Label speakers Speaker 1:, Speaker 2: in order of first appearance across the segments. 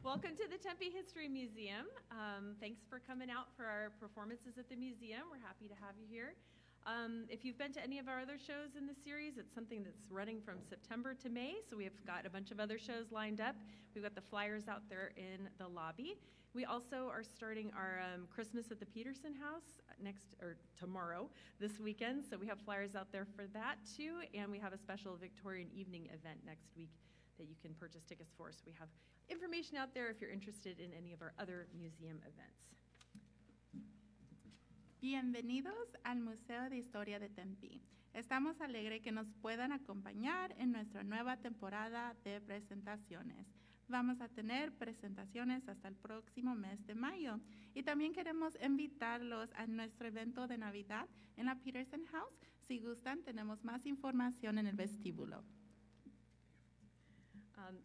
Speaker 1: Welcome to the Tempe History Museum. Thanks for coming out for our performances at the museum. We're happy to have you here. If you've been to any of our other shows in the series, it's something that's running from September to May, so we've got a bunch of other shows lined up. We've got the flyers out there in the lobby. We also are starting our Christmas at the Peterson House tomorrow, this weekend, so we have flyers out there for that too, and we have a special Victorian evening event next week that you can purchase tickets for, so we have information out there if you're interested in any of our other museum events.
Speaker 2: Bienvenidos al Museo de Historia de Tempe. Estamos alegres que nos puedan acompañar en nuestra nueva temporada de presentaciones. Vamos a tener presentaciones hasta el próximo mes de mayo. Y también queremos invitarlos a nuestro evento de Navidad en la Peterson House. Si gustan, tenemos más información en el vestíbulo.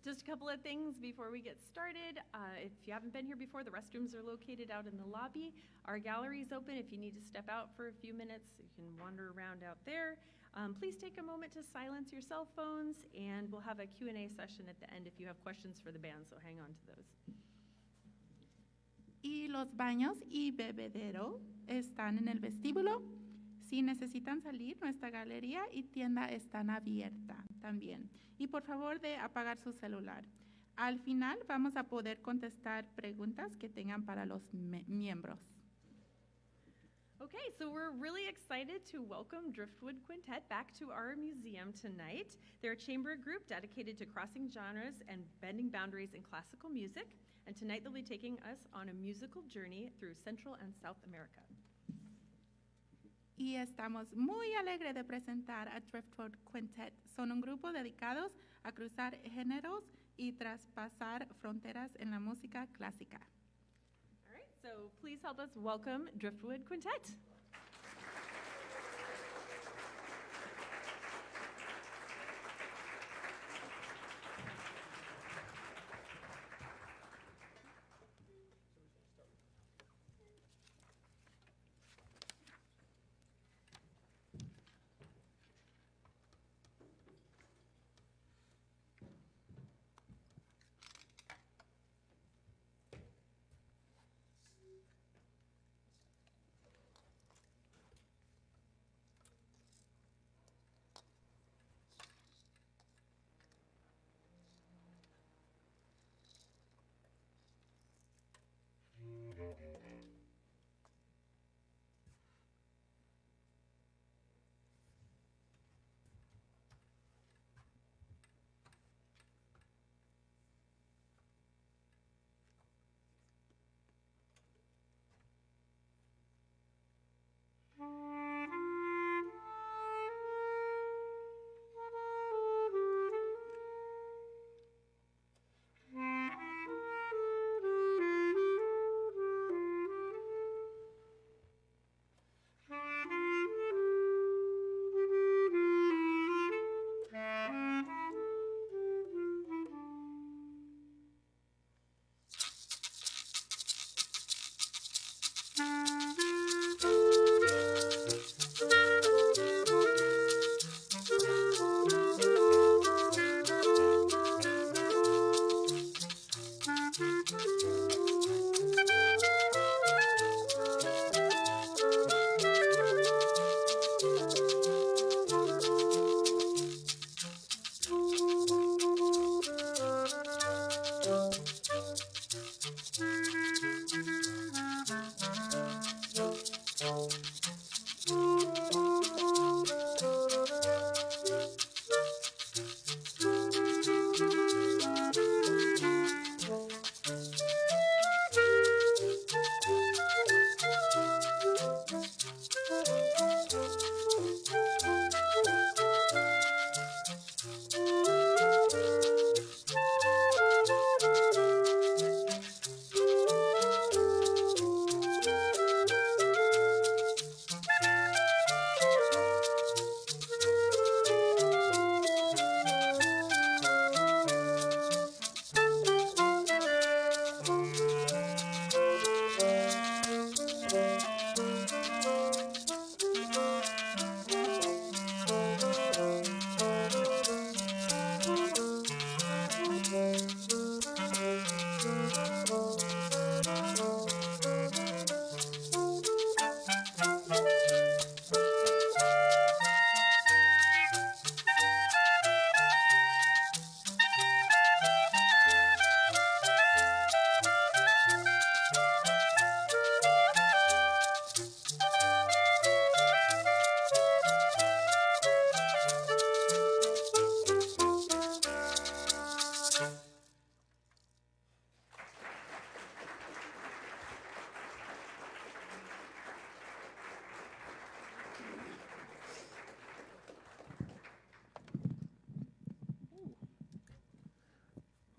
Speaker 1: Just a couple of things before we get started. If you haven't been here before, the restrooms are located out in the lobby. Our gallery is open. If you need to step out for a few minutes, you can wander around out there. Please take a moment to silence your cell phones, and we'll have a Q&A session at the end if you have questions for the band, so hang on to those.
Speaker 2: Y los baños y bebedero están en el vestíbulo. Si necesitan salir, nuestra galería y tienda están abiertas también. Y por favor de apagar su celular. Al final vamos a poder contestar preguntas que tengan para los miembros.
Speaker 1: Okay, so we're really excited to welcome Driftwood Quintet back to our museum tonight. They're a chamber group dedicated to crossing genres and bending boundaries in classical music. And tonight they'll be taking us on a musical journey through Central and South America.
Speaker 2: Y estamos muy alegres de presentar a Driftwood Quintet. Son un grupo dedicados a cruzar géneros y traspasar fronteras en la música clásica.
Speaker 1: All right, so please help us welcome Driftwood Quintet.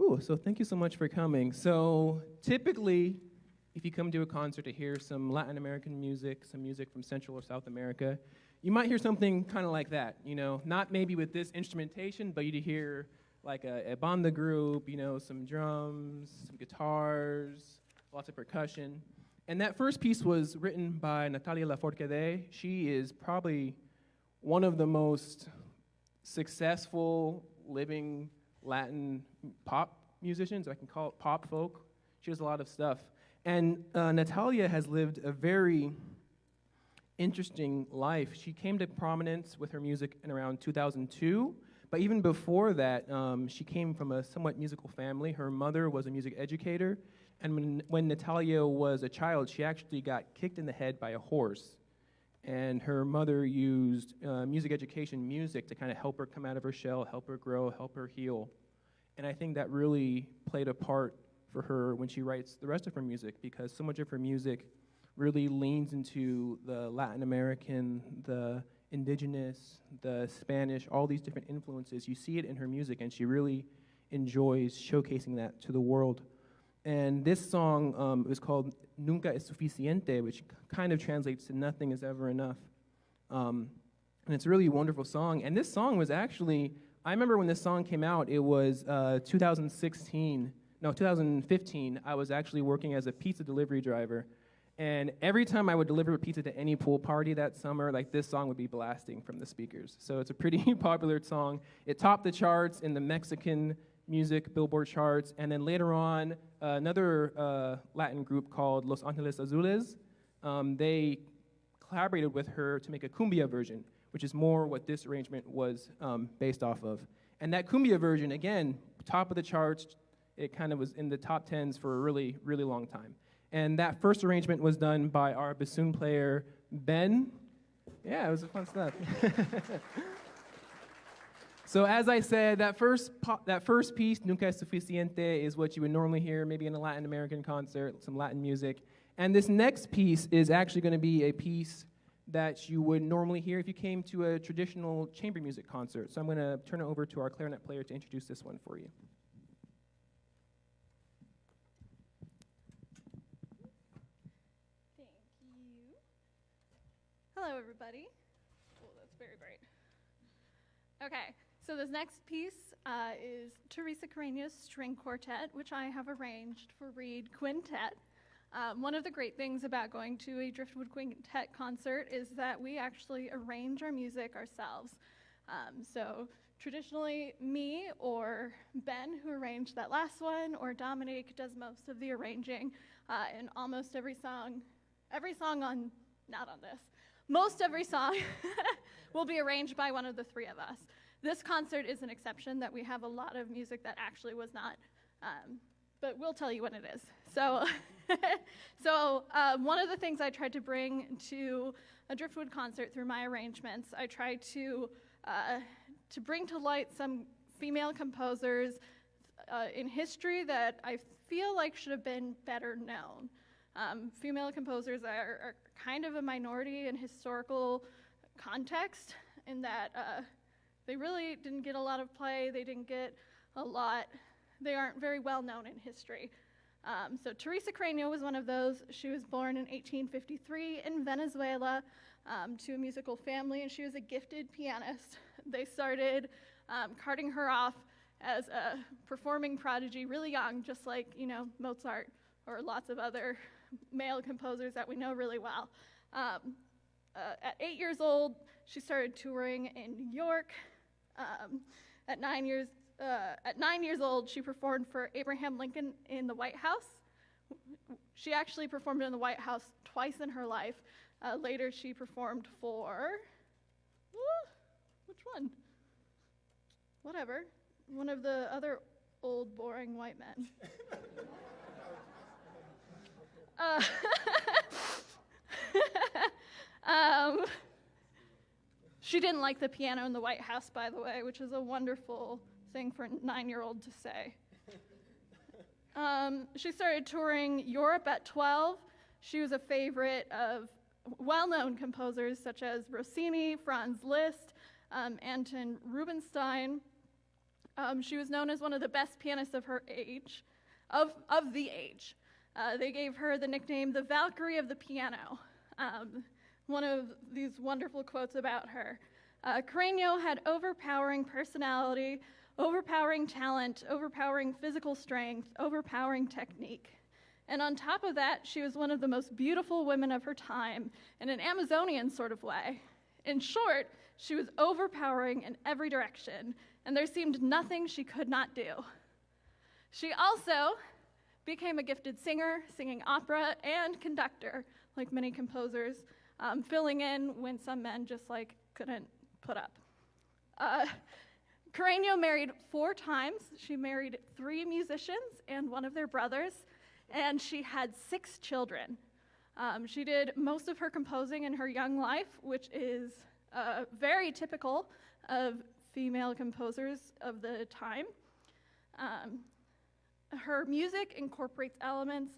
Speaker 3: Cool, so thank you so much for coming. So typically, if you come to a concert to hear some Latin American music, some music from Central or South America, you might hear something kind of like that, you know, not maybe with this instrumentation, but you'd hear like a banda group, you know, some drums, some guitars, lots of percussion. And that first piece was written by Natalia Lafourcade. She is probably one of the most successful living Latin pop musicians. I can call it pop folk. She does a lot of stuff. And Natalia has lived a very interesting life. She came to prominence with her music in around 2002. But even before that, she came from a somewhat musical family. Her mother was a music educator. And when Natalia was a child, she actually got kicked in the head by a horse. And her mother used music education music to kind of help her come out of her shell, help her grow, help her heal. And I think that really played a part for her when she writes the rest of her music, because so much of her music really leans into the Latin American, the indigenous, the Spanish, all these different influences. You see it in her music, and she really enjoys showcasing that to the world. And this song is called Nunca es Suficiente, which kind of translates to nothing is ever enough. And it's a really wonderful song. And this song was actually, I remember when this song came out, it was 2015. I was actually working as a pizza delivery driver. And every time I would deliver a pizza to any pool party that summer, like this song would be blasting from the speakers. So it's a pretty popular song. It topped the charts in the Mexican music Billboard charts. And then later on, another Latin group called Los Angeles Azules, they collaborated with her to make a cumbia version, which is more what this arrangement was based off of. And that cumbia version, again, top of the charts, it kind of was in the top 10s for a really, really long time. And that first arrangement was done by our bassoon player, Ben. Yeah, it was fun stuff. So as I said, that first piece, Nunca es Suficiente, is what you would normally hear maybe in a Latin American concert, some Latin music. And this next piece is actually going to be a piece that you would normally hear if you came to a traditional chamber music concert. So I'm going to turn it over to our clarinet player to introduce this one for you.
Speaker 4: Hello, everybody. Oh, that's very bright. Okay, so this next piece is Teresa Carreño's String Quartet, which I have arranged for Reed Quintet. One of the great things about going to a Driftwood Quintet concert is that we actually arrange our music ourselves. So traditionally, me or Ben, who arranged that last one, or Dominique does most of the arranging in almost every song on, not on this, most every song will be arranged by one of the three of us. This concert is an exception that we have a lot of music that actually was not, but we'll tell you when it is. So, one of the things I tried to bring to a Driftwood concert through my arrangements, I tried to bring to light some female composers in history that I feel like should have been better known. Female composers are kind of a minority in historical context in that they really didn't get a lot of play, they aren't very well known in history. So Teresa Carreño was one of those. She was born in 1853 in Venezuela to a musical family, and she was a gifted pianist. They started carting her off as a performing prodigy really young, just like, Mozart or lots of other male composers that we know really well. At 8 years old, she started touring in New York. At 9 years old, she performed for Abraham Lincoln in the White House. She actually performed in the White House twice in her life. Later, she performed for, which one? Whatever. One of the other old, boring white men. She didn't like the piano in the White House, by the way, which is a wonderful thing for a 9-year-old to say. She started touring Europe at 12. She was a favorite of well-known composers such as Rossini, Franz Liszt, Anton Rubinstein. She was known as one of the best pianists of her age, of the age. They gave her the nickname the Valkyrie of the piano. One of these wonderful quotes about her. Carreño had overpowering personality, overpowering talent, overpowering physical strength, overpowering technique. And on top of that, she was one of the most beautiful women of her time in an Amazonian sort of way. In short, she was overpowering in every direction, and there seemed nothing she could not do. She also became a gifted singer, singing opera, and conductor, like many composers, filling in when some men just couldn't put up. Carreño married 4 times. She married 3 musicians and one of their brothers, and she had 6 children. She did most of her composing in her young life, which is very typical of female composers of the time. Her music incorporates elements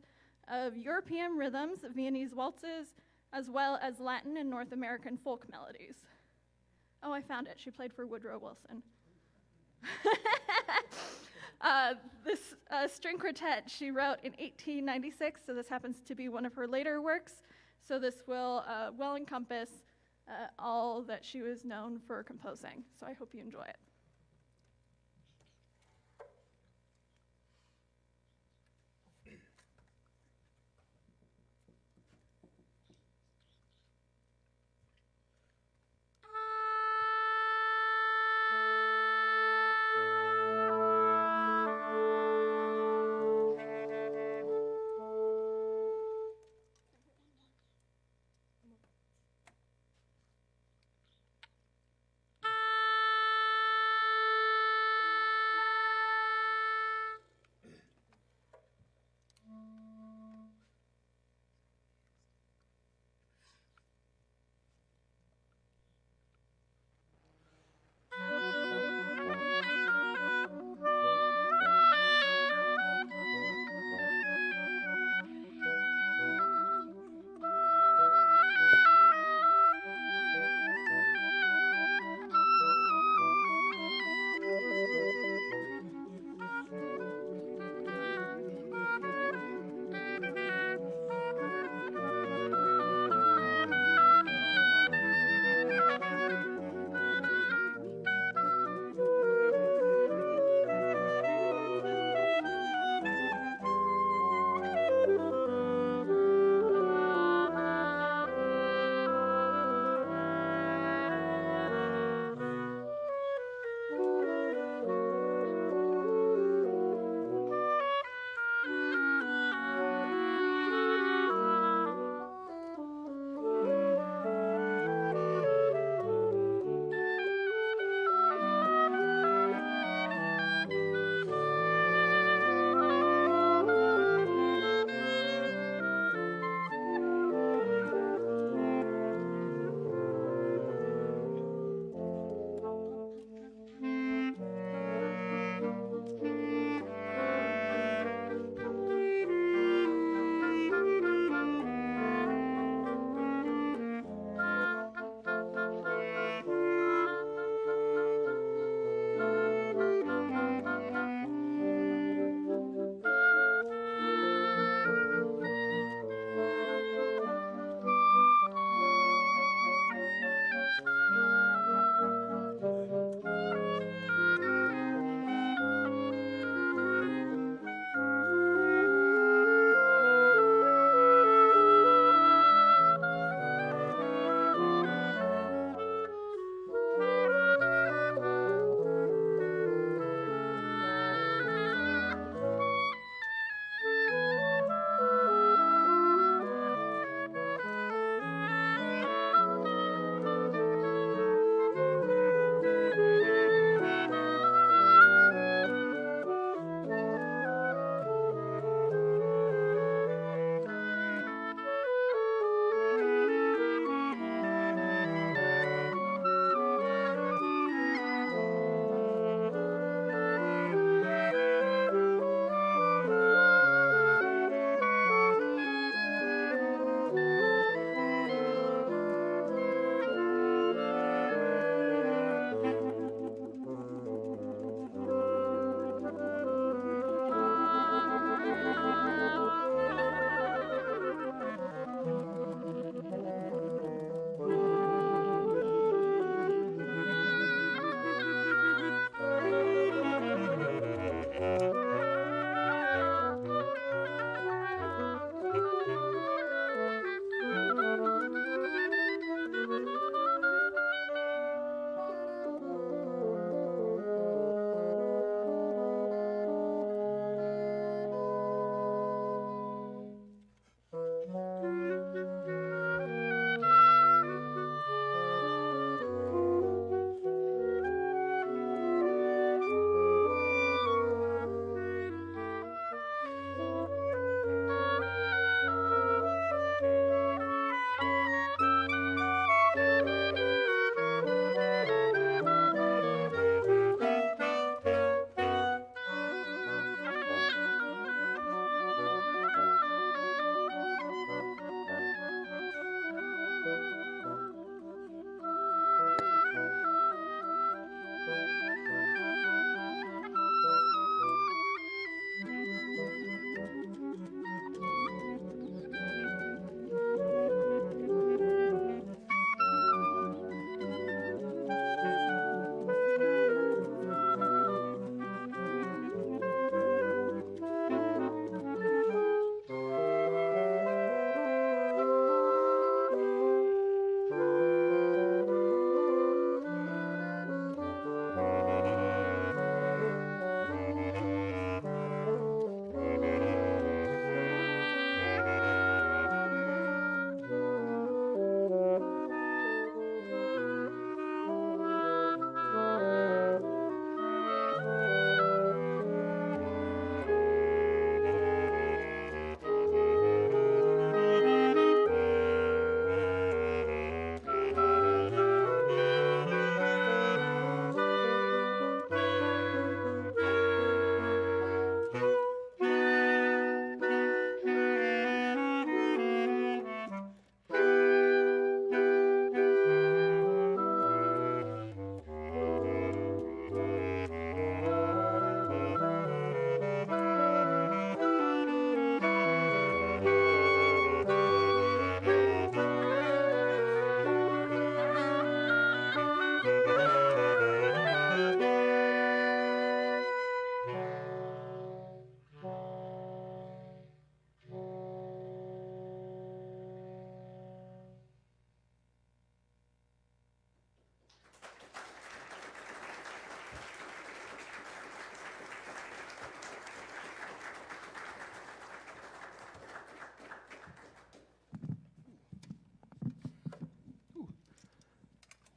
Speaker 4: of European rhythms, Viennese waltzes, as well as Latin and North American folk melodies. Oh, I found it. She played for Woodrow Wilson. This string quartet she wrote in 1896, so this happens to be one of her later works. So this will well encompass all that she was known for composing. So I hope you enjoy it.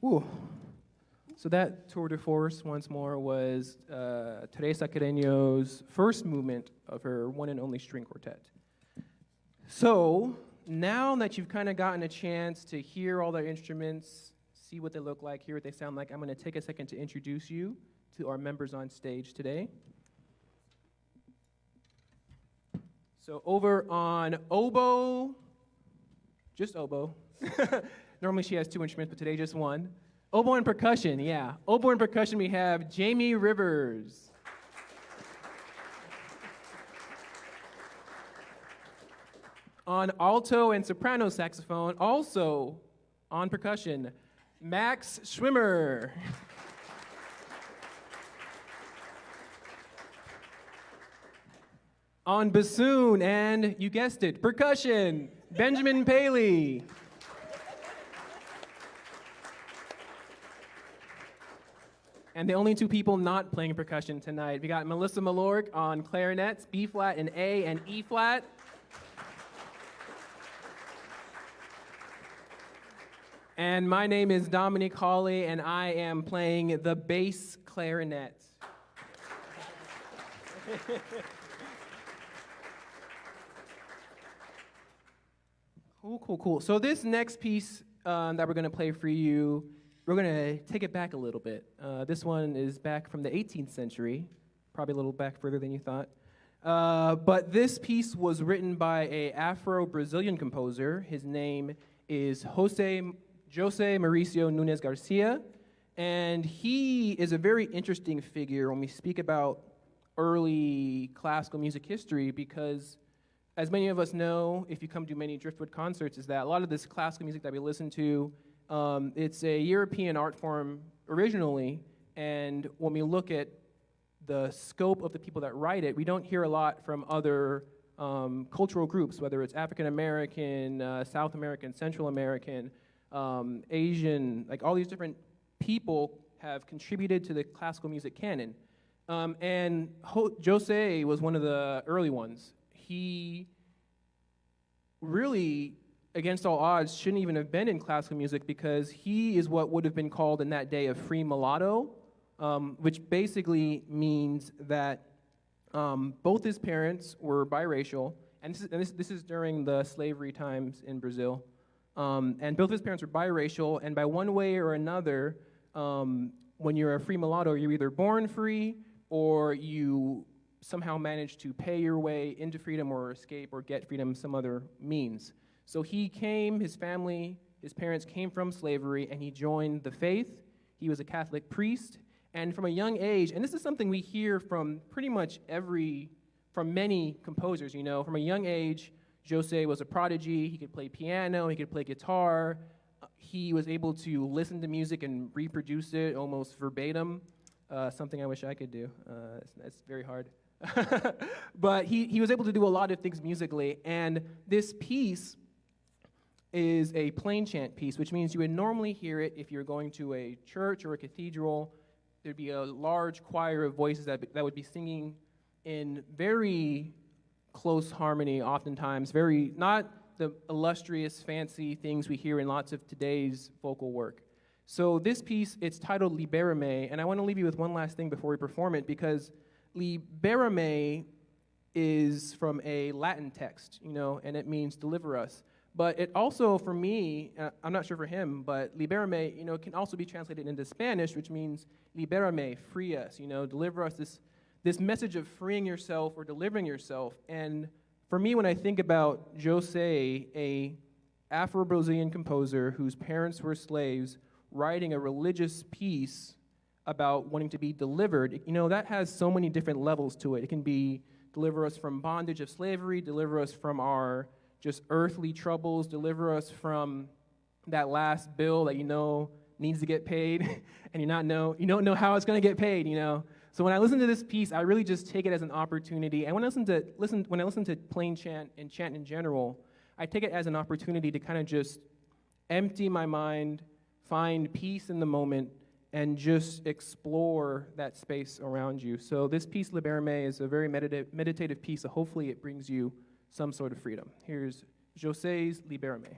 Speaker 3: Ooh. So that tour de force, once more, was Teresa Carreño's first movement of her one and only string quartet. So now that you've kind of gotten a chance to hear all their instruments, see what they look like, hear what they sound like, I'm going to take a second to introduce you to our members on stage today. So over on oboe, just oboe. Normally she has 2 instruments, but today just one. Oboe and percussion, yeah. Oboe and percussion, we have Jamie Rivers. On alto and soprano saxophone, also on percussion, Max Schwimmer. On bassoon and, you guessed it, percussion, Benjamin Paley. And the only 2 people not playing percussion tonight, we got Melissa Malork on clarinets, B flat and A and E flat. And my name is Dominique Hawley, and I am playing the bass clarinet. Cool. So this next piece that we're going to play for you, we're going to take it back a little bit. This one is back from the 18th century, probably a little back further than you thought. But this piece was written by an Afro-Brazilian composer. His name is Jose Mauricio Nunes Garcia, and he is a very interesting figure when we speak about early classical music history, because as many of us know, if you come to many Driftwood concerts, is that a lot of this classical music that we listen to, it's a European art form originally, and when we look at the scope of the people that write it, we don't hear a lot from other cultural groups, whether it's African American, South American, Central American, Asian, like all these different people have contributed to the classical music canon. And Jose was one of the early ones. He really, against all odds, shouldn't even have been in classical music, because he is what would have been called in that day a free mulatto, which basically means that both his parents were biracial, and this is during the slavery times in Brazil. And both of his parents were biracial, and by one way or another, when you're a free mulatto, you're either born free or you somehow manage to pay your way into freedom or escape or get freedom some other means. So he came, his family, his parents came from slavery, and he joined the faith. He was a Catholic priest, and from a young age, and this is something we hear from pretty much from many composers, you know, from a young age, Jose was a prodigy. He could play piano, he could play guitar. He was able to listen to music and reproduce it almost verbatim, something I wish I could do. It's very hard. But he was able to do a lot of things musically, and this piece is a plain chant piece, which means you would normally hear it if you're going to a church or a cathedral. There'd be a large choir of voices that would be singing in very close harmony, oftentimes, very, not the illustrious, fancy things we hear in lots of today's vocal work. So this piece, it's titled Libera-me, and I want to leave you with one last thing before we perform it, because Libera-me is from a Latin text, you know, and it means deliver us. But it also, for me, I'm not sure for him, but Libera-me, you know, can also be translated into Spanish, which means Libera-me, free us, you know, deliver us, this message of freeing yourself or delivering yourself. And for me, when I think about Jose, a Afro-Brazilian composer whose parents were slaves, writing a religious piece about wanting to be delivered, you know, that has so many different levels to it. It can be deliver us from bondage of slavery, deliver us from our just earthly troubles, deliver us from that last bill that you know needs to get paid, and you don't know how it's going to get paid, you know. So when I listen to this piece, I really just take it as an opportunity. And when I listen to plain chant and chant in general, I take it as an opportunity to kind of just empty my mind, find peace in the moment, and just explore that space around you. So this piece, Libera-me, is a very meditative piece, so hopefully it brings you some sort of freedom. Here's José's Libera-me.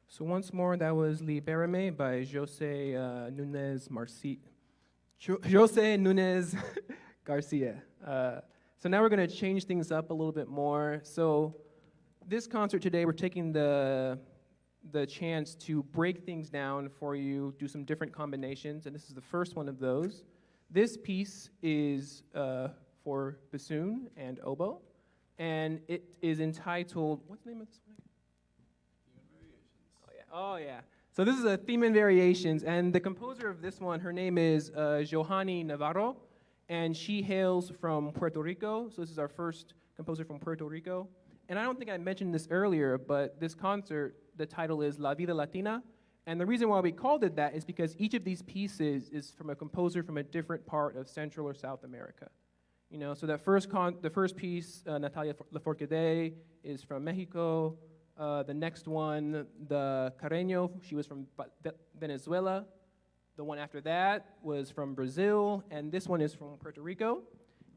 Speaker 3: So once more, that was Libérame by Jose Nunez Garcia. So now we're going to change things up a little bit more. So this concert today, we're taking the the chance to break things down for you, do some different combinations, and this is the first one of those. This piece is for bassoon and oboe, and it is entitled, what's the name of this one? Oh yeah. So this is a Theme and Variations, and the composer of this one, her name is Johanny Navarro, and she hails from Puerto Rico. So this is our first composer from Puerto Rico. And I don't think I mentioned this earlier, but this concert, the title is La Vida Latina. And the reason why we called it that is because each of these pieces is from a composer from a different part of Central or South America. You know, so the first piece, Natalia Lafourcade, is from Mexico. The next one, the Carreño, she was from Venezuela. The one after that was from Brazil, and this one is from Puerto Rico.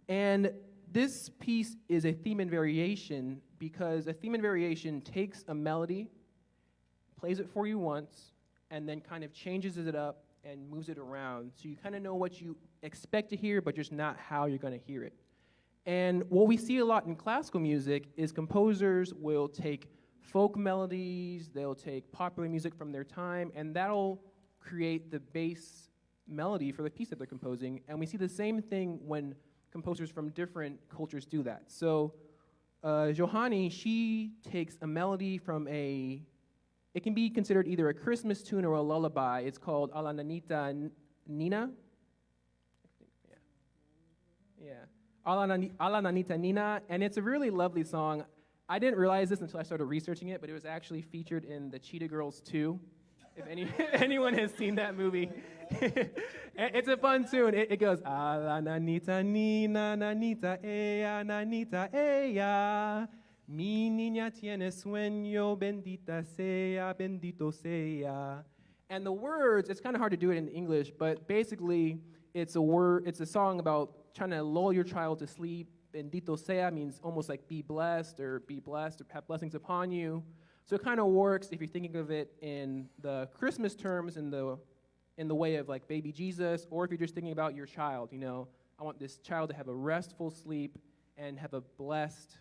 Speaker 3: And this piece is a theme and variation because a theme and variation takes a melody, plays it for you once, and then kind of changes it up and moves it around. So you kind of know what you expect to hear, but just not how you're going to hear it. And what we see a lot in classical music is composers will take folk melodies, they'll take popular music from their time, and that'll create the base melody for the piece that they're composing. And we see the same thing when composers from different cultures do that. So Johanny, she takes a melody from it can be considered either a Christmas tune or a lullaby. It's called A la Nanita Nina. Yeah. A la Nanita Nina, and it's a really lovely song. I didn't realize this until I started researching it, but it was actually featured in the Cheetah Girls 2. If anyone has seen that movie. It's a fun tune. It goes, A la Nanita Nina, Nanita ella, mi niña tiene sueño, bendita sea, bendito sea. And the words, it's kind of hard to do it in English, but basically it's a song about trying to lull your child to sleep. Bendito sea means almost like be blessed or have blessings upon you. So it kind of works if you're thinking of it in the Christmas terms, in the way of like baby Jesus, or if you're just thinking about your child, you know, I want this child to have a restful sleep and have a blessed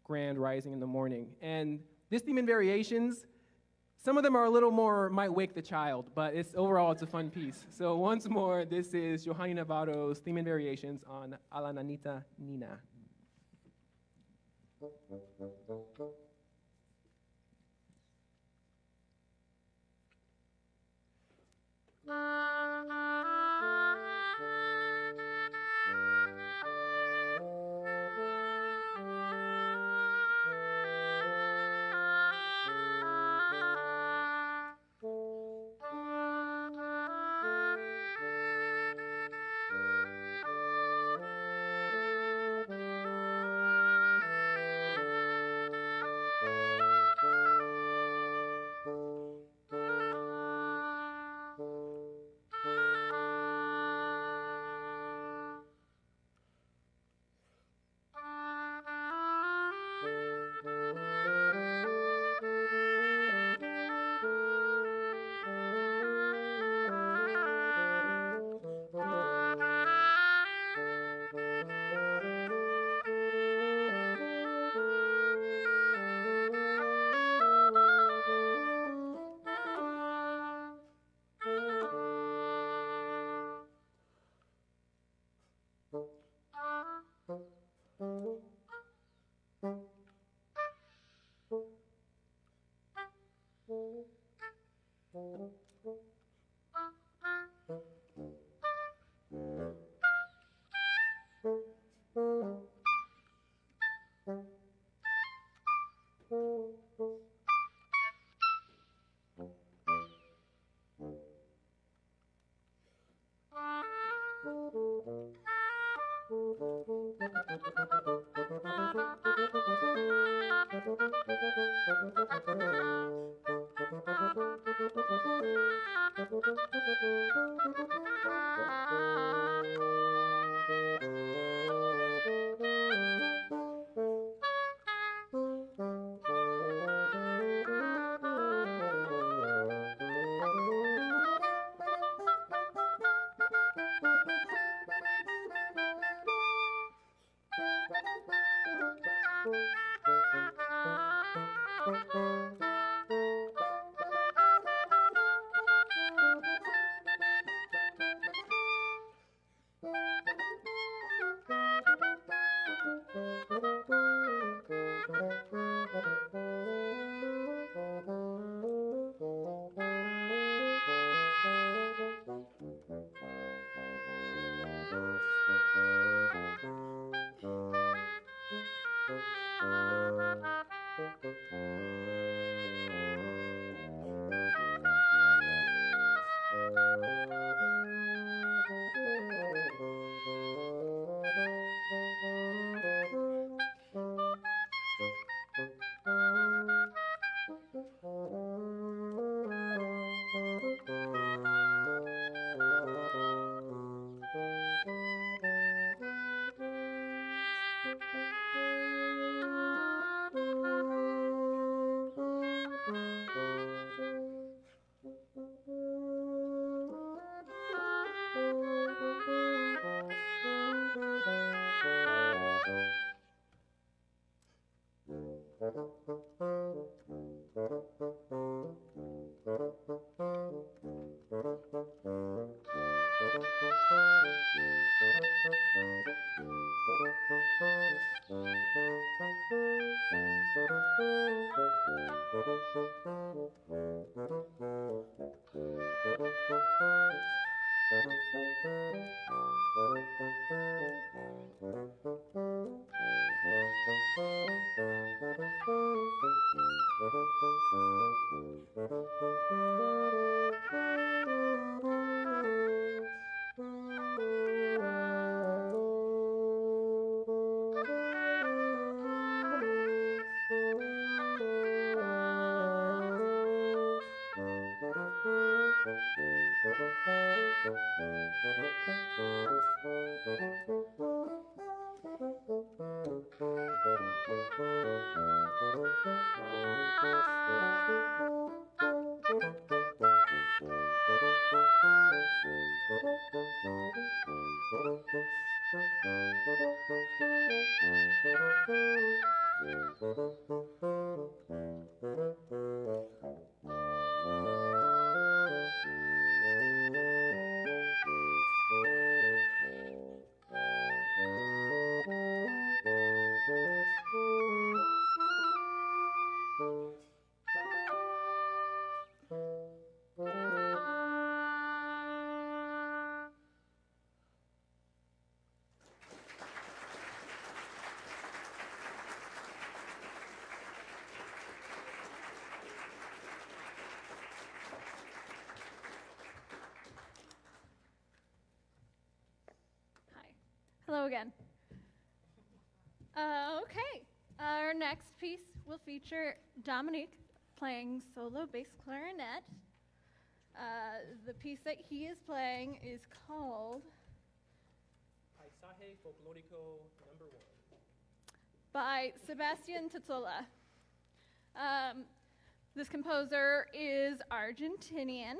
Speaker 3: grand rising in the morning. And this theme and variations, some of them are a little more might wake the child, but overall it's a fun piece. So once more, this is Johanny Navarro's theme and variations on A la Nanita Nina.
Speaker 4: Hello again. Okay, our next piece will feature Dominique playing solo bass clarinet. The piece that he is playing is called
Speaker 3: Paisaje Folklórico #1
Speaker 4: by Sebastian Tazzola. This composer is Argentinian.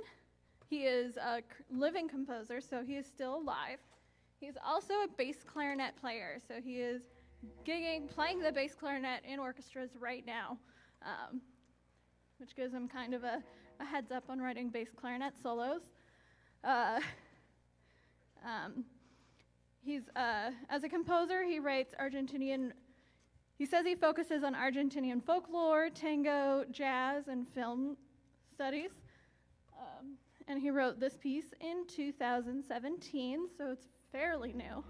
Speaker 4: He is a living composer, so he is still alive. He's also a bass clarinet player, so he is playing the bass clarinet in orchestras right now, which gives him kind of a heads up on writing bass clarinet solos. As a composer, he writes Argentinian. He says he focuses on Argentinian folklore, tango, jazz, and film studies. And he wrote this piece in 2017, so it's fairly new.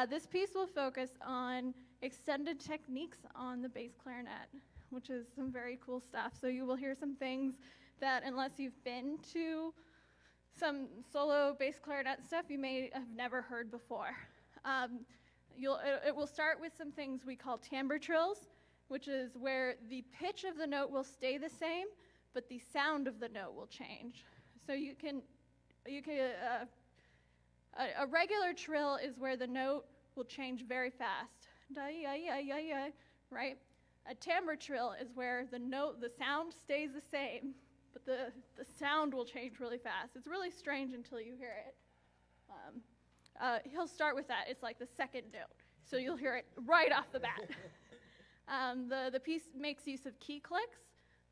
Speaker 4: This piece will focus on extended techniques on the bass clarinet, which is some very cool stuff. So you will hear some things that, unless you've been to some solo bass clarinet stuff, you may have never heard before. It will start with some things we call timbre trills, which is where the pitch of the note will stay the same, but the sound of the note will change. So a regular trill is where the note will change very fast, right? A timbre trill is where the sound stays the same, but the sound will change really fast. It's really strange until you hear it. He'll start with that. It's like the second note, so you'll hear it right off the bat. The piece makes use of key clicks,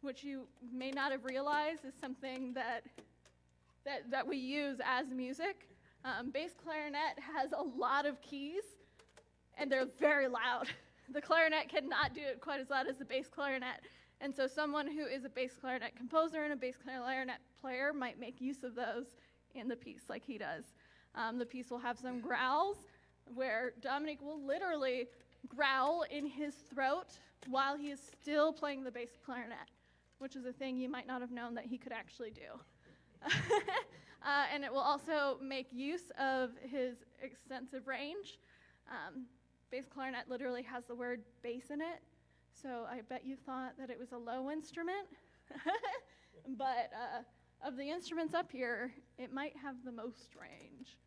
Speaker 4: which you may not have realized is something that we use as music. Bass clarinet has a lot of keys, and they're very loud. The clarinet cannot do it quite as loud as the bass clarinet. And so someone who is a bass clarinet composer and a bass clarinet player might make use of those in the piece like he does. The piece will have some growls where Dominique will literally growl in his throat while he is still playing the bass clarinet, which is a thing you might not have known that he could actually do. And it will also make use of his extensive range. Bass clarinet literally has the word bass in it, so I bet you thought that it was a low instrument. But of the instruments up here, it might have the most range.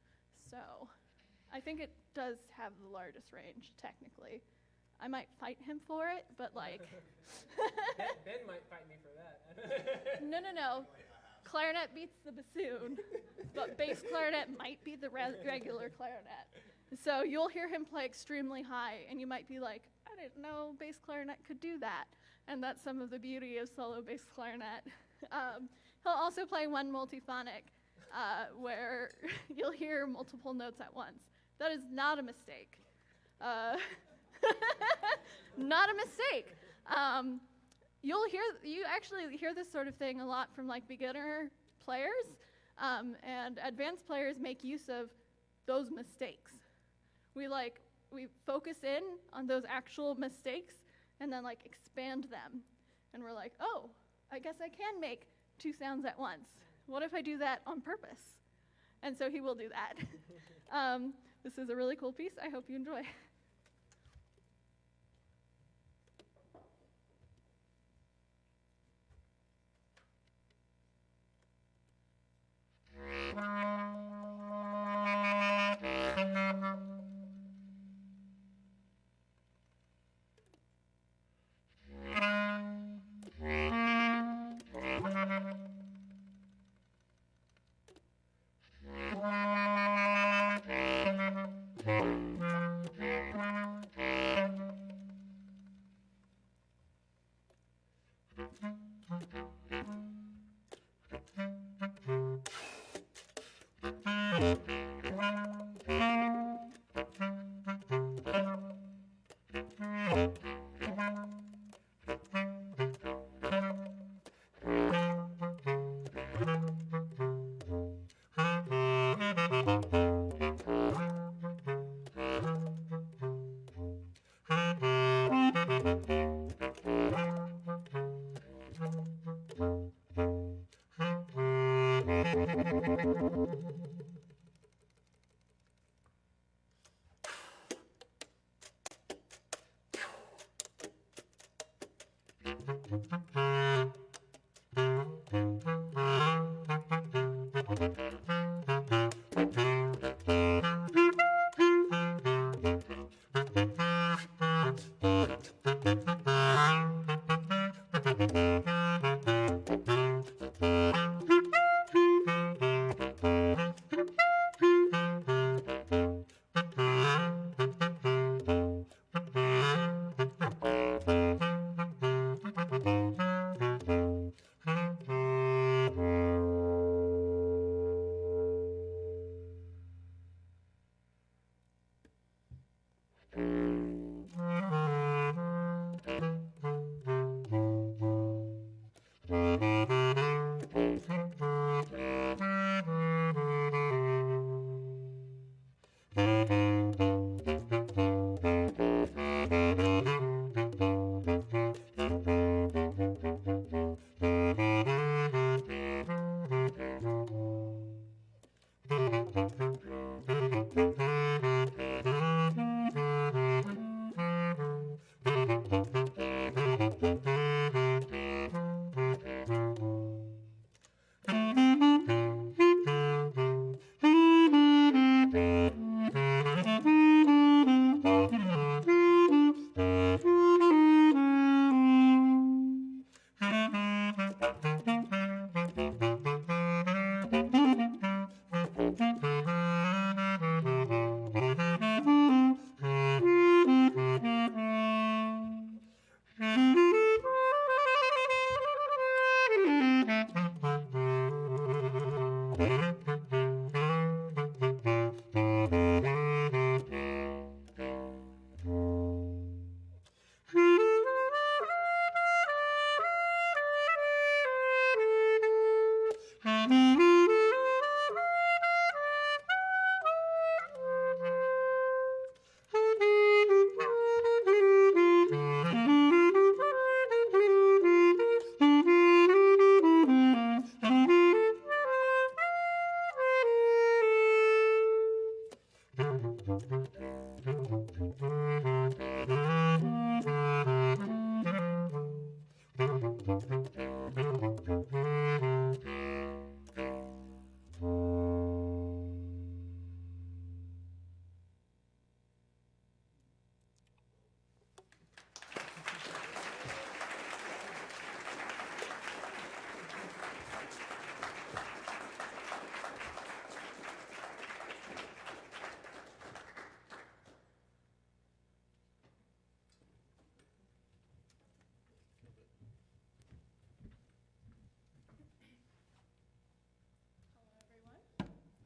Speaker 4: So I think it does have the largest range, technically. I might fight him for it, but like...
Speaker 3: Ben might fight me for that.
Speaker 4: No. Clarinet beats the bassoon, but bass clarinet might be the regular clarinet. So you'll hear him play extremely high, and you might be like, I didn't know bass clarinet could do that. And that's some of the beauty of solo bass clarinet. He'll also play one multiphonic, where you'll hear multiple notes at once. That is not a mistake. Not a mistake. You actually hear this sort of thing a lot from like beginner players. And advanced players make use of those mistakes. We focus in on those actual mistakes and then like expand them. And we're like, oh, I guess I can make two sounds at once. What if I do that on purpose? And so he will do that. This is a really cool piece. I hope you enjoy.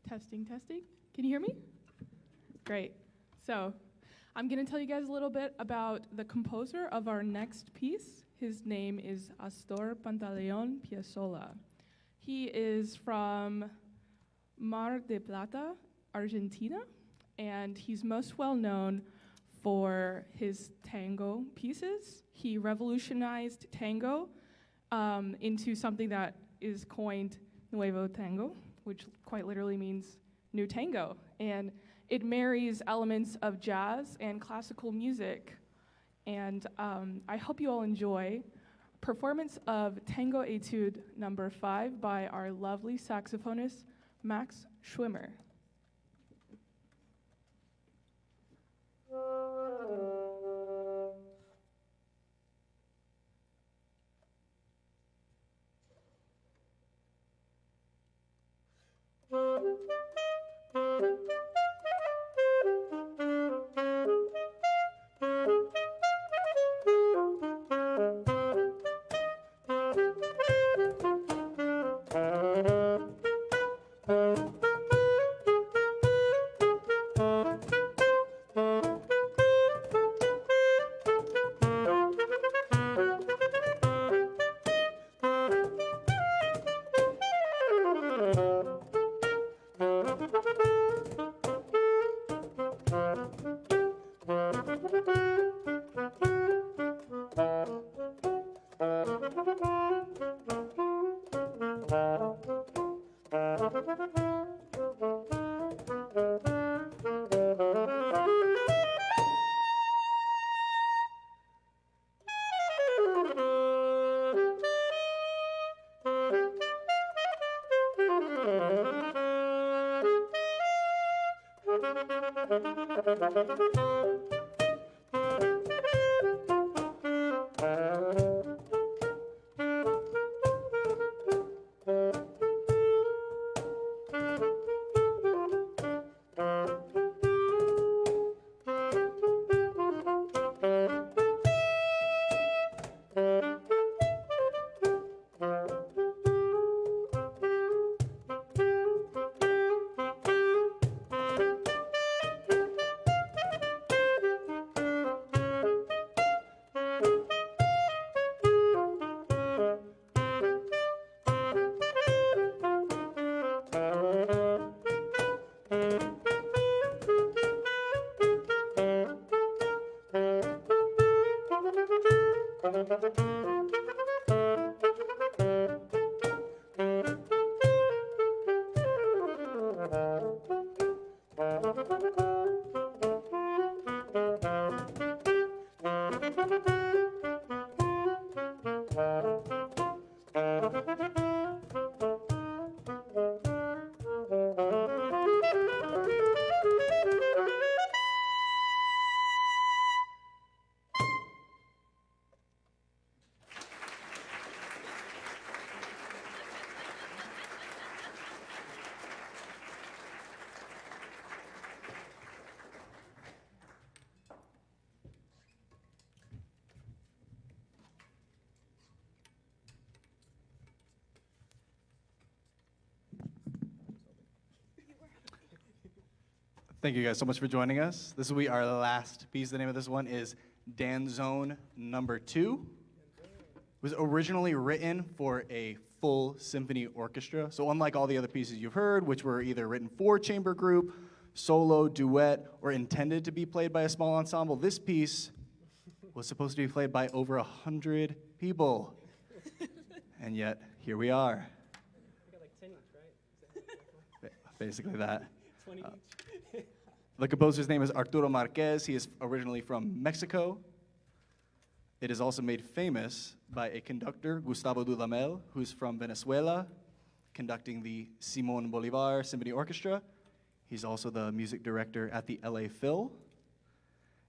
Speaker 5: Testing, testing. Can you hear me? Great. So I'm going to tell you guys a little bit about the composer of our next piece. His name is Astor Pantaleon Piazzolla. He is from Mar de Plata, Argentina, and he's most well known for his tango pieces. He revolutionized tango into something that is coined Nuevo Tango, which quite literally means new tango. And it marries elements of jazz and classical music. And I hope you all enjoy performance of Tango Etude number 5 by our lovely saxophonist, Max Schwimmer.
Speaker 6: Thank you guys so much for joining us. This will be our last piece. The name of this one is Danzone number 2. It was originally written for a full symphony orchestra. So unlike all the other pieces you've heard, which were either written for chamber group, solo, duet, or intended to be played by a small ensemble, this piece was supposed to be played by over 100 people. And yet, here we are.
Speaker 3: We got like 10 each, right?
Speaker 6: Basically that.
Speaker 3: 20 each.
Speaker 6: The composer's name is Arturo Marquez. He is originally from Mexico. It is also made famous by a conductor, Gustavo Dudamel, who's from Venezuela, conducting the Simón Bolívar Symphony Orchestra. He's also the music director at the LA Phil.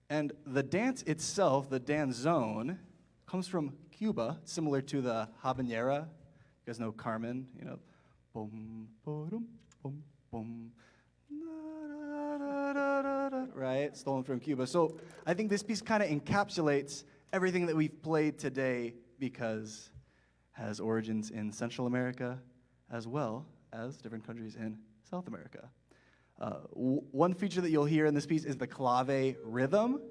Speaker 6: And the dance itself, the danzone, comes from Cuba, similar to the habanera. You guys know Carmen, you know, boom, boom, boom, boom. Right, stolen from Cuba. So I think this piece kind of encapsulates everything that we've played today because it has origins in Central America as well as different countries in South America. One feature that you'll hear in this piece is the clave rhythm.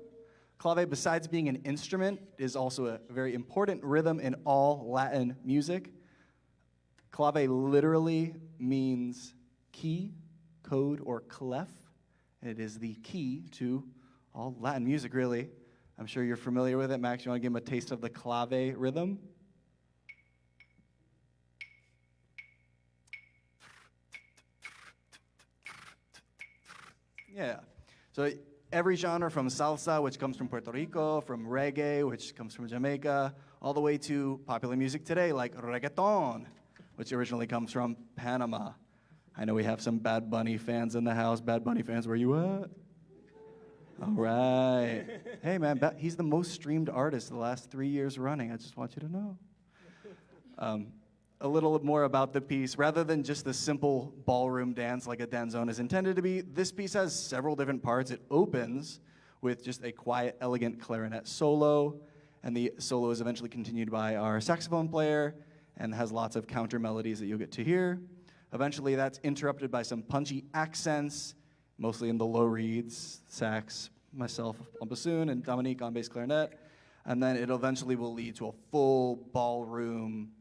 Speaker 6: Clave, besides being an instrument, is also a very important rhythm in all Latin music. Clave literally means key, code, or clef. And it is the key to all Latin music, really. I'm sure you're familiar with it. Max, you want to give him a taste of the clave rhythm? Yeah. So every genre from salsa, which comes from Puerto Rico, from reggae, which comes from Jamaica, all the way to popular music today, like reggaeton, which originally comes from Panama. I know we have some Bad Bunny fans in the house. Bad Bunny fans, where you at? All right. Hey, man, he's the most streamed artist the last 3 years running. I just want you to know. A little more about the piece. Rather than just the simple ballroom dance like a danzón is intended to be, this piece has several different parts. It opens with just a quiet, elegant clarinet solo, and the solo is eventually continued by our saxophone player and has lots of counter melodies that you'll get to hear. Eventually, that's interrupted by some punchy accents, mostly in the low reeds, sax, myself on bassoon, and Dominique on bass clarinet. And then it eventually will lead to a full ballroom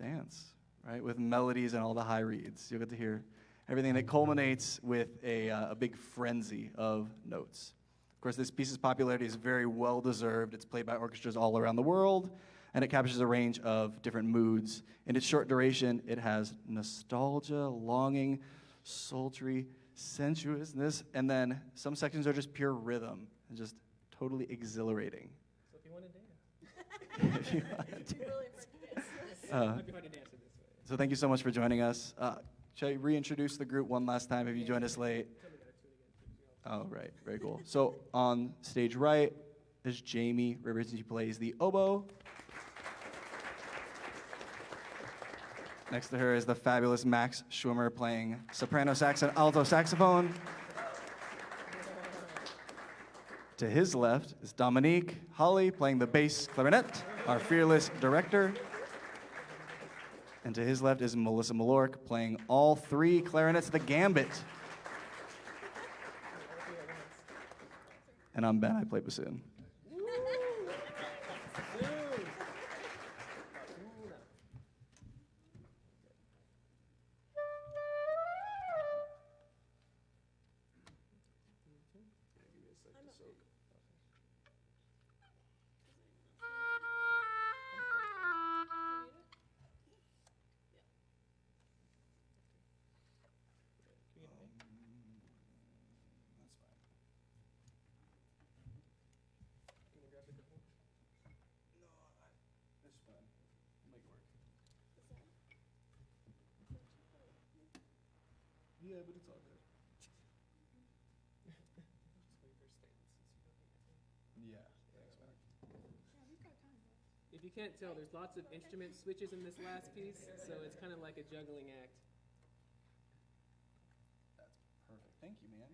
Speaker 6: dance, right, with melodies and all the high reeds. You'll get to hear everything that culminates with a big frenzy of notes. Of course, this piece's popularity is very well-deserved. It's played by orchestras all around the world, and it captures a range of different moods. In its short duration, it has nostalgia, longing, sultry, sensuousness, and then some sections are just pure rhythm and just totally exhilarating.
Speaker 3: So if you want to dance.
Speaker 6: If you want to dance. So thank you so much for joining us. Shall I reintroduce the group one last time if you joined us late? Oh, right. Very cool. So on stage right is Jamie Rivers, and she plays the oboe. Next to her is the fabulous Max Schwimmer playing soprano sax and alto saxophone. To his left is Dominique Holly playing the bass clarinet, our fearless director. And to his left is Melissa Malork playing all three clarinets, the gambit. And I'm Ben, I play bassoon. Yeah, but it's all good. Yeah, thanks, man.
Speaker 3: If you can't tell, there's lots of instrument switches in this last piece, so it's kind of like a juggling act.
Speaker 6: That's perfect. Thank you, man.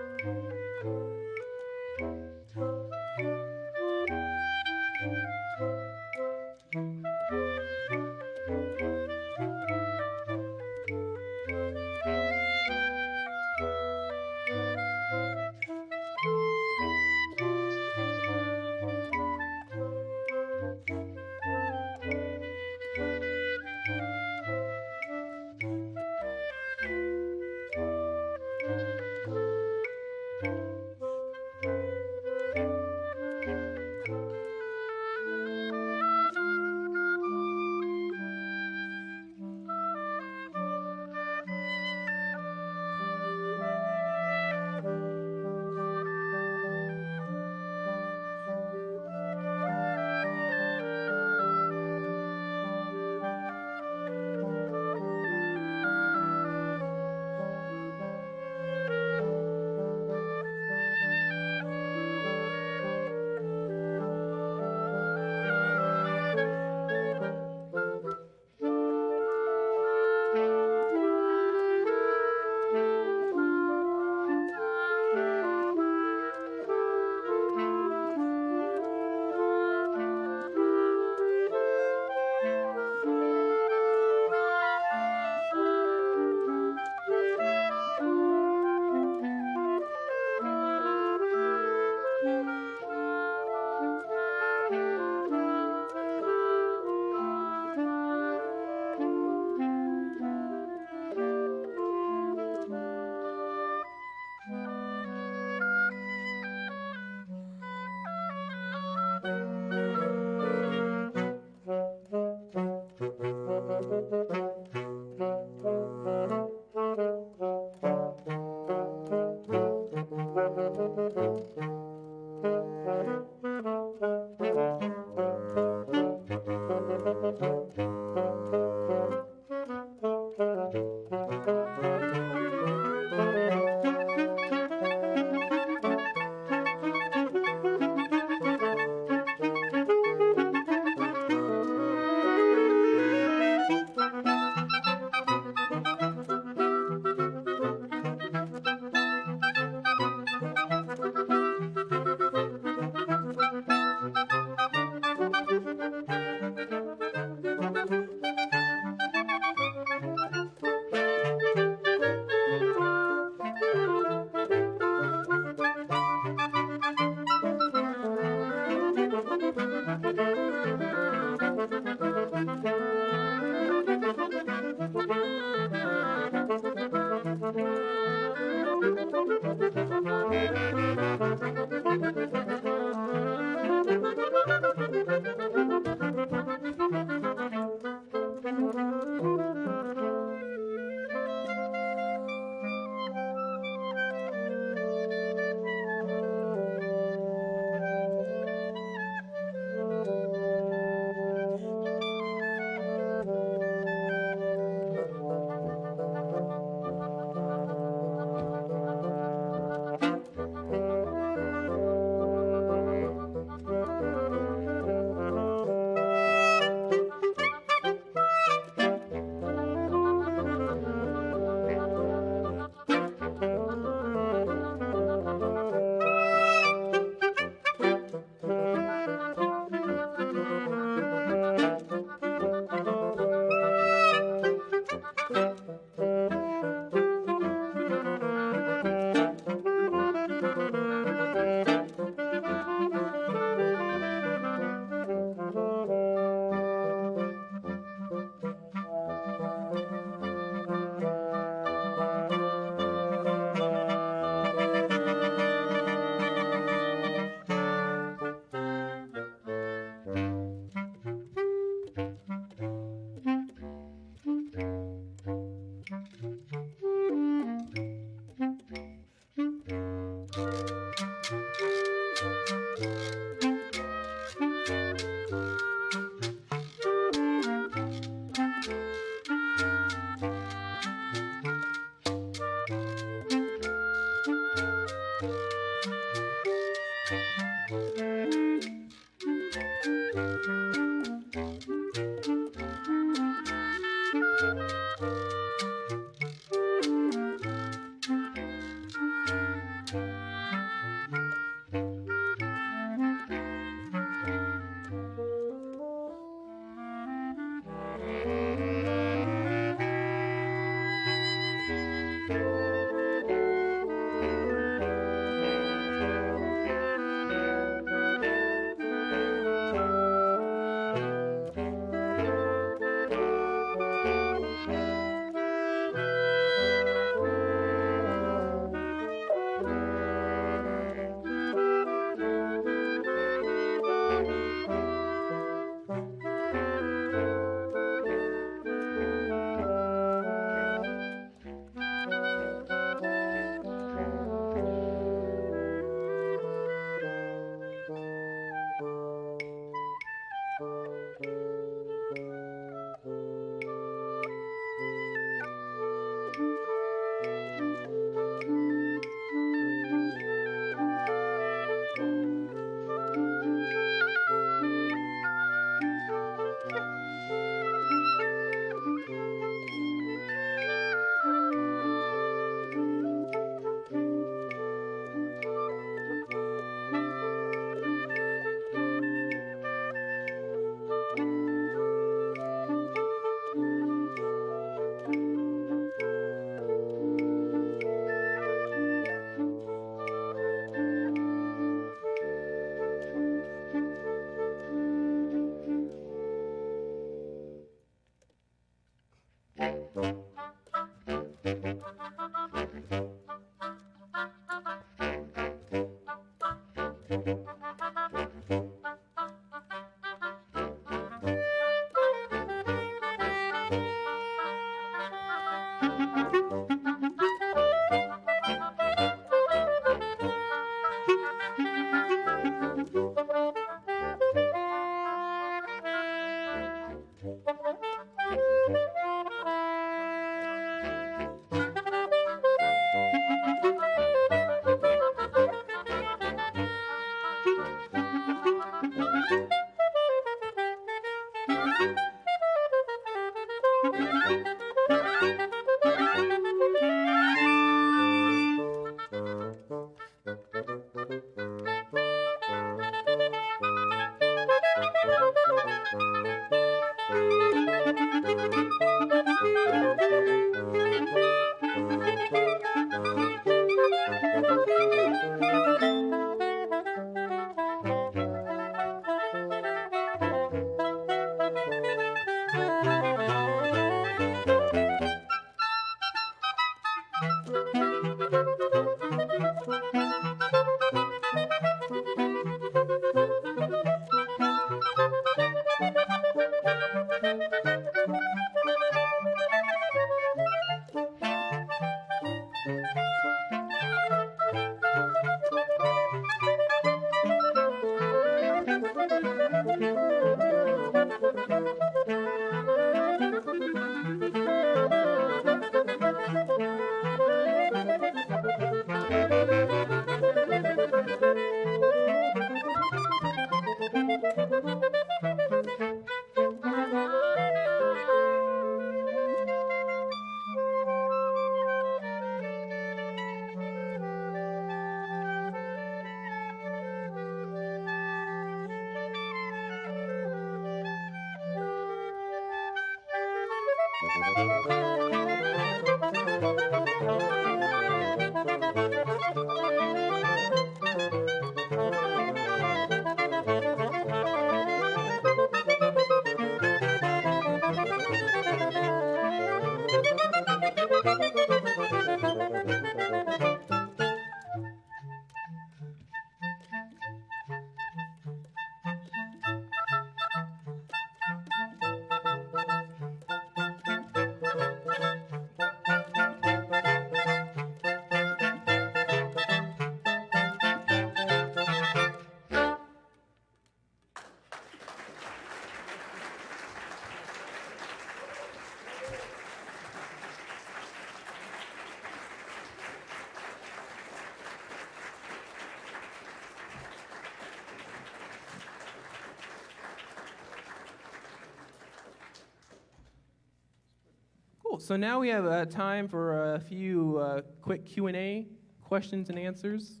Speaker 3: Cool. So now we have time for a few quick Q&A, questions and answers.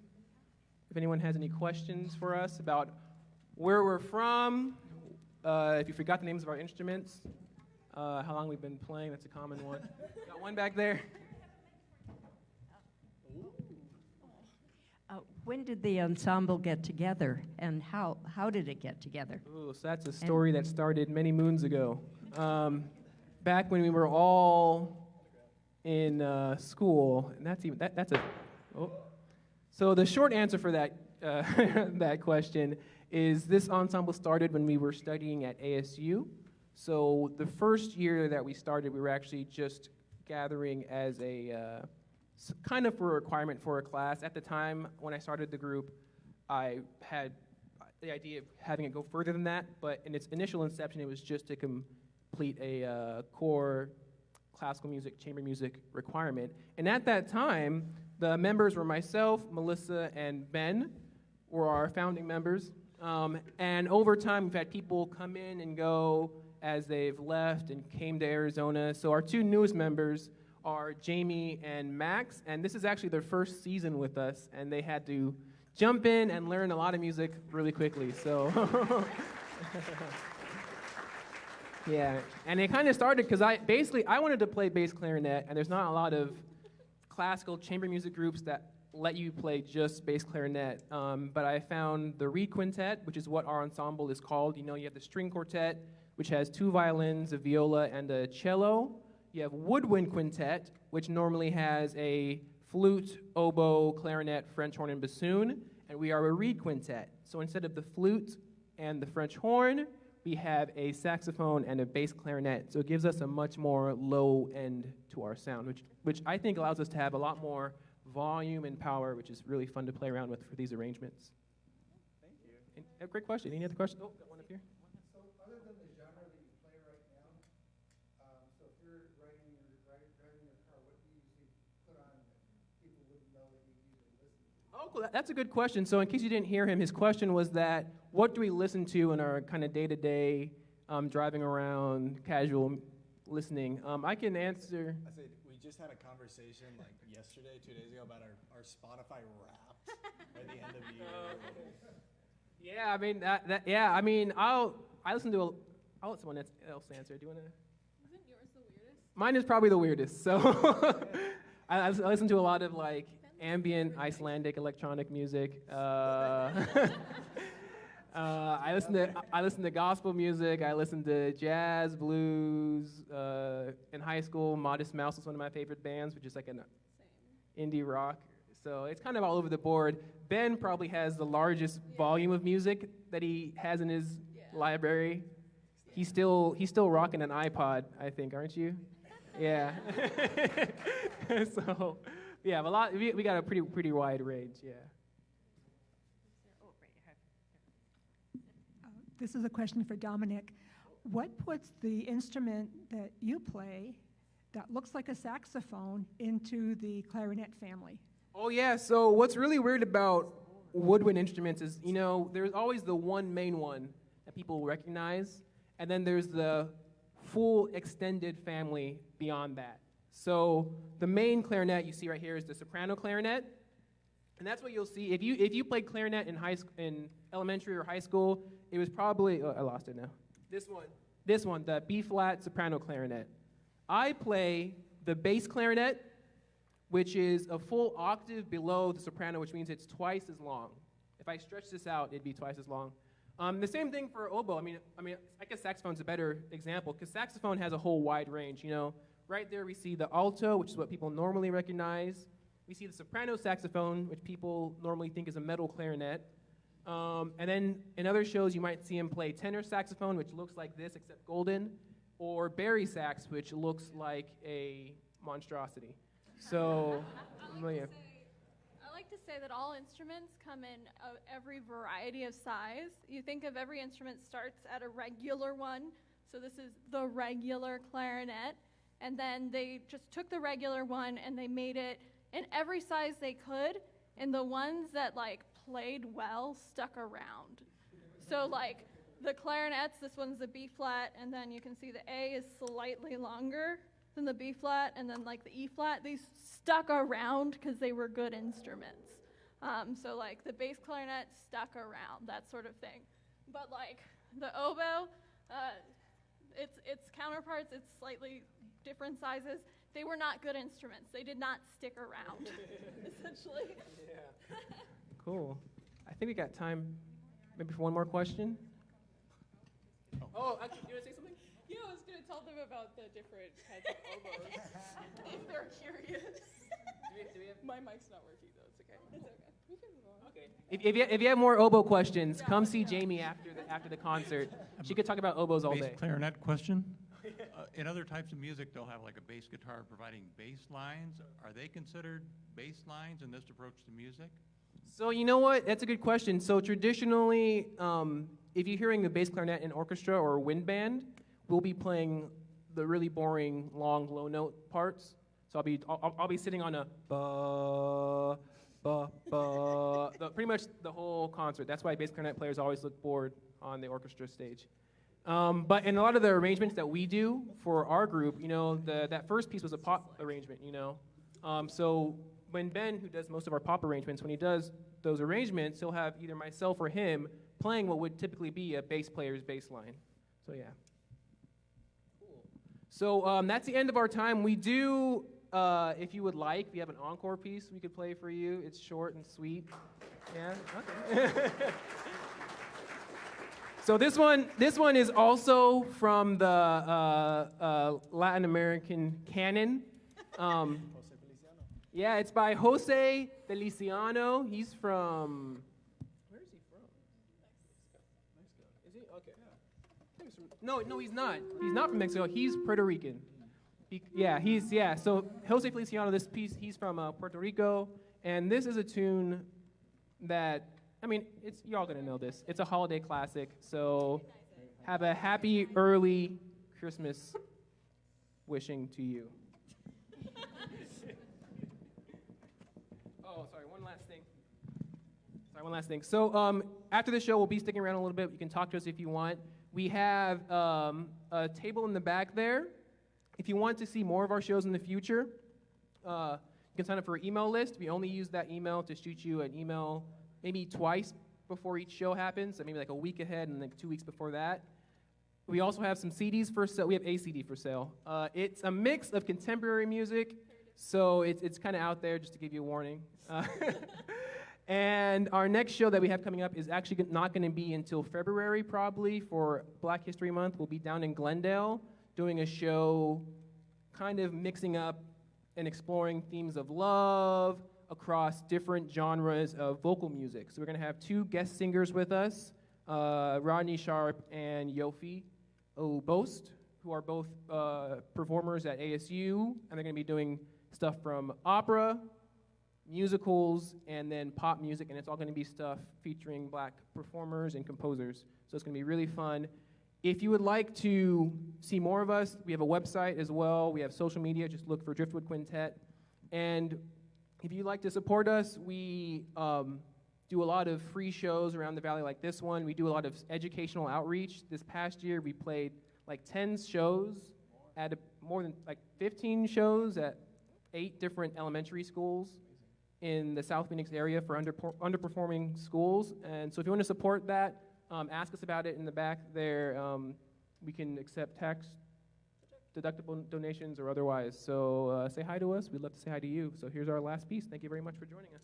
Speaker 3: If anyone has any questions for us about where we're from, if you forgot the names of our instruments, how long we've been playing, that's a common one. Got one back there.
Speaker 7: When did the ensemble get together, and how did it get together?
Speaker 3: Ooh, so that's a story that started many moons ago. Back when we were all in school, and that's a. Oh. So the short answer for that that question is this ensemble started when we were studying at ASU. So the first year that we started, we were actually just gathering as a kind of for a requirement for a class. At the time when I started the group, I had the idea of having it go further than that, but in its initial inception, it was just to complete a core classical music, chamber music requirement. And at that time, the members were myself, Melissa, and Ben were our founding members. And over time, we've had people come in and go as they've left and came to Arizona. So our two newest members are Jamie and Max, and this is actually their first season with us, and they had to jump in and learn a lot of music really quickly. So, yeah, and it kind of started because I wanted to play bass clarinet, and there's not a lot of classical chamber music groups that let you play just bass clarinet. But I found the reed quintet, which is what our ensemble is called. You know, you have the string quartet, which has 2 violins, a viola, and a cello. You have woodwind quintet, which normally has a flute, oboe, clarinet, French horn, and bassoon. And we are a reed quintet. So instead of the flute and the French horn, we have a saxophone and a bass clarinet. So it gives us a much more low end to our sound, which I think allows us to have a lot more volume and power, which is really fun to play around with for these arrangements.
Speaker 6: Thank you.
Speaker 3: And, great question. Any other questions? Oh, got one up here.
Speaker 8: So other than the genre that you play right now, so if you're driving your car, what do you usually put on that people wouldn't know that you usually listen to?
Speaker 3: Oh, cool. That's a good question. So in case you didn't hear him, his question was that, what do we listen to in our kind of day-to-day driving around, casual listening? I can answer.
Speaker 9: I said, we just had a conversation like yesterday, 2 days ago, about our Spotify Wrapped at the end of the year.
Speaker 3: Yeah, I mean, I mean, I'll let someone else answer. Do you want to?
Speaker 4: Isn't yours the weirdest?
Speaker 3: Mine is probably the weirdest. So I listen to a lot of like ambient Icelandic electronic music. I listen to gospel music. I listen to jazz, blues. In high school, Modest Mouse was one of my favorite bands, which is like an indie rock. So it's kind of all over the board. Ben probably has the largest volume of music that he has in his library. He's still rocking an iPod, I think, aren't you? Yeah. So, yeah, a lot. We got a pretty wide range. Yeah.
Speaker 10: This is a question for Dominic. What puts the instrument that you play that looks like a saxophone into the clarinet family?
Speaker 3: Oh, yeah. So what's really weird about woodwind instruments is, you know, there's always the one main one that people recognize, and then there's the full extended family beyond that. So the main clarinet you see right here is the soprano clarinet, and that's what you'll see. If you played clarinet in elementary or high school, it was probably, I lost it now. This one, the B-flat soprano clarinet. I play the bass clarinet, which is a full octave below the soprano, which means it's twice as long. If I stretch this out, it'd be twice as long. The same thing for oboe. I mean, I guess saxophone's a better example, because saxophone has a whole wide range. You know, right there we see the alto, which is what people normally recognize. We see the soprano saxophone, which people normally think is a metal clarinet. And then in other shows, you might see him play tenor saxophone, which looks like this, except golden, or bari sax, which looks like a monstrosity. So,
Speaker 4: I like to say that all instruments come in every variety of size. You think of every instrument starts at a regular one, so this is the regular clarinet, and then they just took the regular one and they made it in every size they could, and the ones that like played well stuck around. So like the clarinets, this one's the B flat, and then you can see the A is slightly longer than the B flat, and then like the E flat, these stuck around because they were good instruments. So like the bass clarinet stuck around, that sort of thing. But like the oboe, its counterparts, it's slightly different sizes. They were not good instruments. They did not stick around, essentially.
Speaker 3: Yeah. Cool. I think we got time maybe for one more question. Oh, actually, you want to say something?
Speaker 5: Yeah, I was going to tell them about the different kinds of oboes, if they're curious. My mic's not working, though. It's okay. It's okay. We can move on.
Speaker 3: Okay. If you have more oboe questions, come see Jamie after the concert. She could talk about oboes all day.
Speaker 11: Bass clarinet question. In other types of music, they'll have like a bass guitar providing bass lines. Are they considered bass lines in this approach to music?
Speaker 3: So you know what? That's a good question. So traditionally, if you're hearing the bass clarinet in orchestra or wind band, we'll be playing the really boring, long, low note parts. So I'll be sitting on a ba ba ba. Pretty much the whole concert. That's why bass clarinet players always look bored on the orchestra stage. But in a lot of the arrangements that we do for our group, you know, that first piece was a pop arrangement. You know, so when Ben, who does most of our pop arrangements, when he does those arrangements, he'll have either myself or him playing what would typically be a bass player's bass line. So yeah. Cool. So that's the end of our time. We do, if you would like, we have an encore piece we could play for you. It's short and sweet. Yeah. Okay. So this one is also from the Latin American canon. Yeah, it's by Jose Feliciano. He's from, where is he from? Mexico. Is he? Okay. Yeah. No, he's not. He's not from Mexico. He's Puerto Rican. So Jose Feliciano, this piece, he's from Puerto Rico, and this is a tune that, I mean, you're all gonna know this. It's a holiday classic, so have a happy early Christmas wishing to you. Oh, sorry, one last thing. So after the show, we'll be sticking around a little bit. You can talk to us if you want. We have a table in the back there. If you want to see more of our shows in the future, you can sign up for an email list. We only use that email to shoot you an email maybe twice before each show happens, so maybe like a week ahead and like 2 weeks before that. We also have some CDs for sale. We have a CD for sale. It's a mix of contemporary music, So it's kind of out there, just to give you a warning. And our next show that we have coming up is actually not going to be until February, probably, for Black History Month. We'll be down in Glendale doing a show kind of mixing up and exploring themes of love across different genres of vocal music. So we're going to have 2 guest singers with us, Rodney Sharp and Yofi Obost, who are both performers at ASU, and they're going to be doing stuff from opera, musicals, and then pop music, and it's all going to be stuff featuring Black performers and composers. So it's going to be really fun. If you would like to see more of us, we have a website as well. We have social media. Just look for Driftwood Quintet. And if you'd like to support us, we do a lot of free shows around the valley like this one. We do a lot of educational outreach. This past year, we played like 10 shows at more than like 15 shows at 8 different elementary schools in the South Phoenix area for underperforming schools. And so if you want to support that, ask us about it in the back there. We can accept tax deductible donations or otherwise. So say hi to us. We'd love to say hi to you. So here's our last piece. Thank you very much for joining us.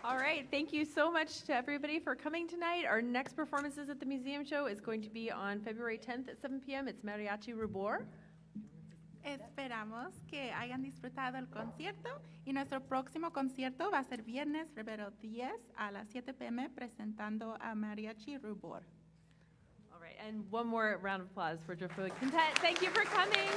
Speaker 1: All right, thank you so much to everybody for coming tonight. Our next performances at the museum show is going to be on February 10th at 7 p.m. It's Mariachi Rubor.
Speaker 2: Esperamos que hayan disfrutado el concierto y nuestro próximo concierto va a ser viernes, febrero 10 a las 7 p.m. presentando a Mariachi Rubor.
Speaker 1: All right, and one more round of applause for Driftwood Quintet. Thank you for coming.